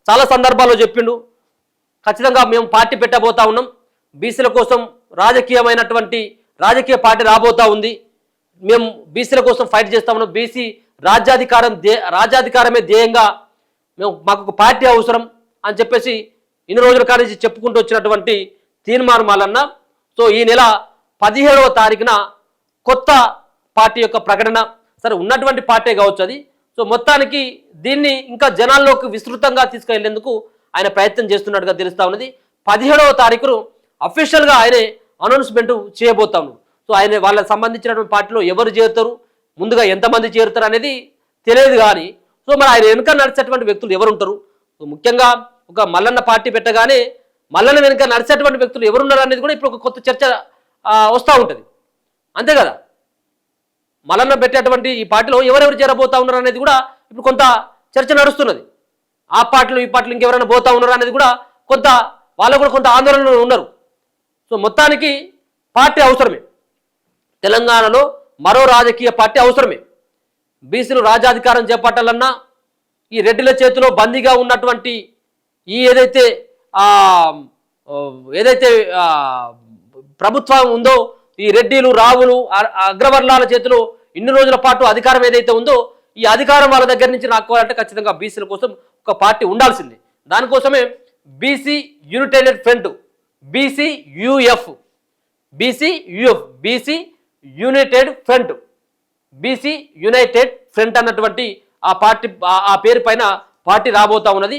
చాలా సందర్భాల్లో చెప్పిండు. ఖచ్చితంగా మేము పార్టీ పెట్టబోతా ఉన్నాం, బీసీల కోసం రాజకీయ పార్టీ రాబోతా ఉంది, మేము బీసీల కోసం ఫైట్ చేస్తా ఉన్నాం, బీసీ రాజ్యాధికారమే ధ్యేయంగా మాకు ఒక పార్టీ అవసరం అని చెప్పేసి ఇన్ని రోజుల కానించి చెప్పుకుంటూ వచ్చినటువంటి తీర్మానం మల్లన్న సో ఈ నెల 17వ తారీఖున కొత్త పార్టీ యొక్క ప్రకటన. సరే ఉన్నటువంటి పార్టీ కావచ్చు అది. సో మొత్తానికి దీన్ని ఇంకా జనాల్లోకి విస్తృతంగా తీసుకెళ్లేందుకు ఆయన ప్రయత్నం చేస్తున్నట్టుగా తెలుస్తా ఉన్నది. 17వ తారీఖును అఫీషియల్గా ఆయనే అనౌన్స్మెంట్ చేయబోతా ఉన్నాడు. సో ఆయన వాళ్ళకి సంబంధించినటువంటి పార్టీలో ఎవరు చేరుతారు, ముందుగా ఎంతమంది చేరుతారు అనేది తెలియదు. కానీ సో మరి ఆయన వెనుక నడిచేటువంటి వ్యక్తులు ఎవరు ఉంటారు, సో ముఖ్యంగా ఒక మల్లన్న పార్టీ పెట్టగానే మల్లన్న వెనుక నడిచేటువంటి వ్యక్తులు ఎవరున్నారు అనేది కూడా ఇప్పుడు ఒక కొత్త చర్చ వస్తూ ఉంటుంది, అంతే కదా. మల్లన్న పెట్టేటువంటి ఈ పార్టీలో ఎవరెవరు చేరబోతా ఉన్నారు అనేది కూడా ఇప్పుడు కొంత చర్చ నడుస్తున్నది. ఆ పార్టీలో ఈ పార్టీలో ఇంకెవరైనా పోతా ఉన్నారు అనేది కూడా కొంత వాళ్ళు కూడా కొంత ఆందోళనలో ఉన్నారు. సో మొత్తానికి పార్టీ అవసరమే, తెలంగాణలో మరో రాజకీయ పార్టీ అవసరమే. బీసీలు రాజ్యాధికారం చేపట్టాలన్నా ఈ రెడ్డిల చేతిలో బందీగా ఉన్నటువంటి ఈ ఏదైతే ప్రభుత్వం ఉందో, ఈ రెడ్డిలు రావులు అగ్రవర్ణాల చేతిలో ఇన్ని రోజుల పాటు అధికారం ఏదైతే ఉందో, ఈ అధికారం వాళ్ళ దగ్గర నుంచి రాకోవాలంటే ఖచ్చితంగా బీసీల కోసం ఒక పార్టీ ఉండాల్సింది. దానికోసమే BC United front, BC United front అన్నటువంటి ఆ పార్టీ ఆ పేరు పైన పార్టీ రాబోతా ఉన్నది.